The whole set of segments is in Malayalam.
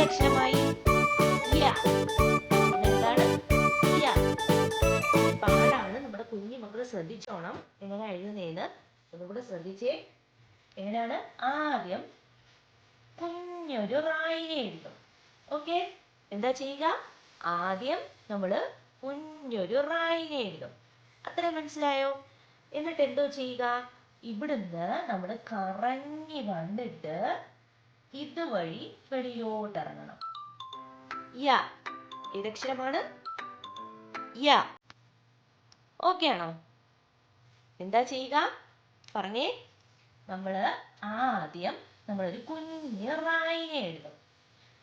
ഏതക്ഷരമായി? യ. ഇതെന്താണ്? യ. പാടാണ്. നമ്മുടെ കുഞ്ഞു മക്കൾ ശ്രദ്ധിച്ചോണം എങ്ങനെ എഴുതുന്നേന്ന്. ഒന്നുകൂടെ ശ്രദ്ധിച്ചേ. എങ്ങനെയാണ്? ആദ്യം കുഞ്ഞൊരു റായിനെ എഴുതും. ഓക്കെ, എന്താ ചെയ്യുക? ആദ്യം നമ്മൾ കുഞ്ഞൊരു റായിനെ എഴുതും. അത്രയും മനസ്സിലായോ? എന്നിട്ട് എന്തോ ചെയ്യുക? ഇവിടുന്ന് നമ്മൾ കറങ്ങി വന്നിട്ട് ഇതുവഴി വെളിയിലോട്ട് ഇറങ്ങണം. യ. ഏതക്ഷരമാണ്? യ. ഓക്കെ ആണോ? എന്താ ചെയ്യുക? പറഞ്ഞേ. ആദ്യം നമ്മളൊരു കുഞ്ഞ് റായിനെ എഴുതും.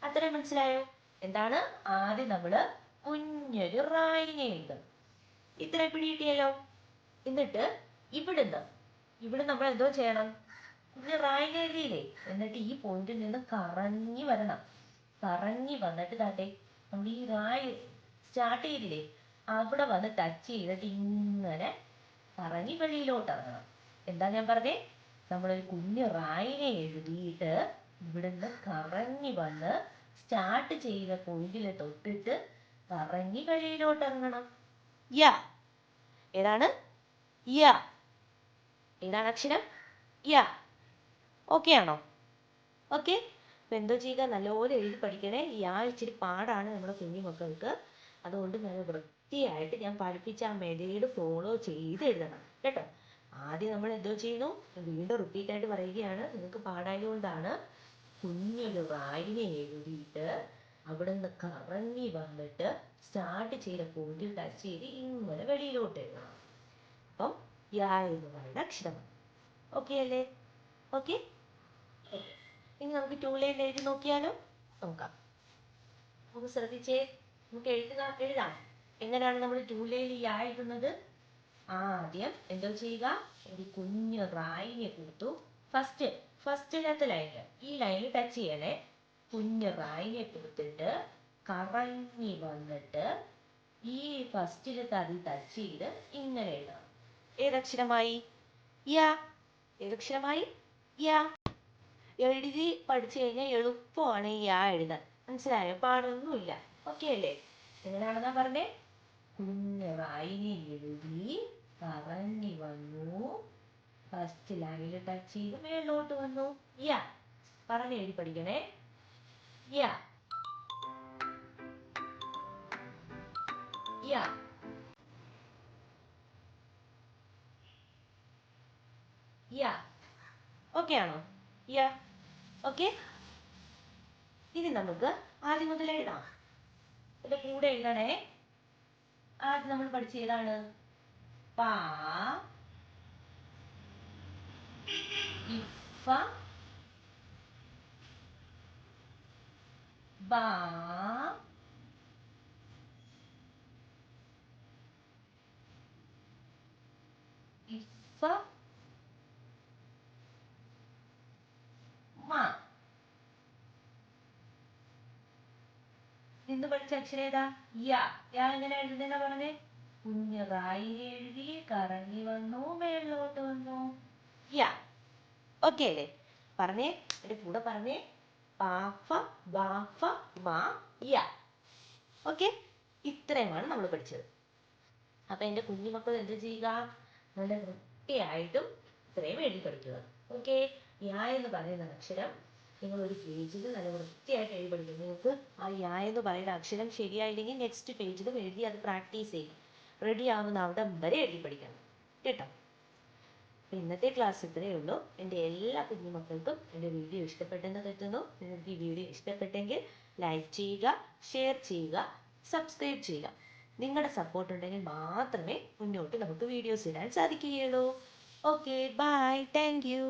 അത്രയും മനസ്സിലായോ? എന്താണ്? ആദ്യം നമ്മൾ കുഞ്ഞൊരു റായിനെ എഴുതും. ഇത്ര പിടികിട്ടിയല്ലോ. എന്നിട്ട് ഇവിടെ നമ്മൾ എന്തോ ചെയ്യണം? കുഞ്ഞ് റായിനെ എഴുതിയില്ലേ? എന്നിട്ട് ഈ പോയിന്റിൽ നിന്ന് കറങ്ങി വരണം. കറങ്ങി വന്നിട്ട് താട്ടെ നമ്മൾ ഈ റായി സ്റ്റാർട്ട് ചെയ്തില്ലേ, അവിടെ വന്ന് ടച്ച് ചെയ്തിട്ട് ഇങ്ങനെ കറങ്ങി വെളിയിലോട്ട് ഇറങ്ങണം. എന്താ ഞാൻ പറഞ്ഞേ? നമ്മളൊരു കുഞ്ഞ് റായിനെ എഴുതിയിട്ട് ഇവിടുന്ന് കറങ്ങി വന്ന് സ്റ്റാർട്ട് ചെയ്ത പോയിന്റിൽ തൊട്ടിട്ട് കറങ്ങി വെളിയിലോട്ട് ഇറങ്ങണം. യ. ഏതാണ്? യ. ഏതാണ് അക്ഷരം? യ. ഓക്കെ ആണോ? ഓക്കെ. അപ്പൊ എന്തോ ചെയ്യുക? നല്ലപോലെ എഴുതി പഠിക്കണേ. യാ ഇച്ചിരി പാടാണ് നമ്മുടെ കുഞ്ഞു മക്കൾക്ക്. അതുകൊണ്ട് നല്ല വൃത്തിയായിട്ട് ഞാൻ പഠിപ്പിച്ച ആ മെതേഡ് ഫോളോ ചെയ്ത് എഴുതണം കേട്ടോ. ആദ്യം നമ്മൾ എന്തോ ചെയ്യുന്നു? വീണ്ടും റിപ്പീറ്റ് ആയിട്ട് പറയുകയാണ്, നിങ്ങൾക്ക് പാടായതുകൊണ്ടാണ്. കുഞ്ഞൊരു റായിനെ എഴുതിയിട്ട് അവിടെ നിന്ന് കറങ്ങി വന്നിട്ട് സ്റ്റാർട്ട് ചെയ്ത പോയിന്റിൽ ടച്ച് ചെയ്ത് ഇങ്ങനെ വെളിയിലോട്ട് എഴുതണം. അപ്പം യാ എന്ന് പറയുന്ന അക്ഷരമാണ്. ഓക്കെ അല്ലേ? ഓക്കെ. ഇനി നമുക്ക് 2 ലൈൻ എഴുതി നോക്കിയാലോ? നോക്കാം. നമുക്ക് ശ്രദ്ധിച്ചേ. നമുക്ക് എഴുതാം. എങ്ങനെയാണ് നമ്മൾ 2 ലൈനിൽ യാ എഴുതുന്നത്? ആദ്യം എന്തോ ചെയ്യുക? ഒരു കുഞ്ഞു റായിനെ കൊടുത്തു. ഫസ്റ്റിലത്തെ ലൈനിൽ, ഈ ലൈനിൽ ടച്ച് ചെയ്യണേ. കുഞ്ഞു റായിനെ കൊടുത്തിട്ട് കറങ്ങി വന്നിട്ട് ഈ ഫസ്റ്റിലത്തെ അതിൽ ടച്ച് ചെയ്ത് ഇങ്ങനെ എഴുതണം. ഏതക്ഷരമായി? യാ. ഏതക്ഷരമായി? യാ. എഴുതി പഠിച്ചു കഴിഞ്ഞാൽ എളുപ്പമാണ് ഈ യാ എഴുതാൻ. മനസ്സിലായോ? പാടൊന്നുമില്ല. ഓക്കെ അല്ലേ? എങ്ങനെയാണെന്നാ പറഞ്ഞേ? കുഞ്ഞ് റായിനെ എഴുതി കറങ്ങി വന്നു, ഫസ്റ്റ് ലൈനിൽ ടച്ച് ചെയ്ത് മേലോട്ട് വന്നു. യാ. പറഞ്ഞ് എഴുതി പഠിക്കണേ. യാ. യാ. യാ. ഓക്കെ ആണോ? യാ. ഓക്കെ. ഇനി നമുക്ക് ആദ്യം മുതൽ എഴുതാം. ഇതിന്റെ കൂടെ എഴുതണേ. ആദ്യം നമ്മൾ പഠിച്ച ഏതാണ്? പാ, ഇഫ, ബാ, ഇഫ, മ. ഇന്ന് പഠിച്ച അക്ഷരം ഏതാ? യ. യ എങ്ങനെ എഴുതുന്ന പറഞ്ഞേ? കുഞ്ഞ് റായി എഴുതി കറങ്ങി വന്നു, മേളിലോട്ട് വന്നു. യ. ഓക്കെ അല്ലേ? പറഞ്ഞേ. എന്റെ കൂടെ പറഞ്ഞേ. പാഫ, ബാഫ, മ, യ. ഓക്കെ. ഇത്രയുമാണ് നമ്മൾ പഠിച്ചത്. അപ്പൊ എന്റെ കുഞ്ഞുമക്കൾ എന്ത് ചെയ്യുക? നല്ല വൃത്തിയായിട്ടും ഇത്രയും എഴുതി പഠിക്കുക. ഓക്കെ. യ എന്ന് പറയുന്ന അക്ഷരം നിങ്ങൾ ഒരു പേജിൽ നല്ല വൃത്തിയായിട്ട് എഴുതി പഠിക്കും. നിങ്ങൾക്ക് ആ യ എന്ന് പറയുന്ന അക്ഷരം ശരിയായില്ലെങ്കിൽ നെക്സ്റ്റ് പേജിലും എഴുതി അത് പ്രാക്ടീസ് ചെയ്യും. റെഡി ആവുന്ന അവിടം വരെ എഴുതി പഠിക്കണം കേട്ടോ. അപ്പം ഇന്നത്തെ ക്ലാസ് ഇത്രയേ ഉള്ളൂ. എൻ്റെ എല്ലാ കുഞ്ഞുമക്കൾക്കും എൻ്റെ വീഡിയോ ഇഷ്ടപ്പെട്ടെന്ന് കരുതുന്നു. നിങ്ങൾക്ക് ഈ വീഡിയോ ഇഷ്ടപ്പെട്ടെങ്കിൽ ലൈക്ക് ചെയ്യുക, ഷെയർ ചെയ്യുക, സബ്സ്ക്രൈബ് ചെയ്യുക. നിങ്ങളുടെ സപ്പോർട്ട് ഉണ്ടെങ്കിൽ മാത്രമേ മുന്നോട്ട് നമുക്ക് വീഡിയോസ് ഇടാൻ സാധിക്കുകയുള്ളൂ. Okay, bye, thank U.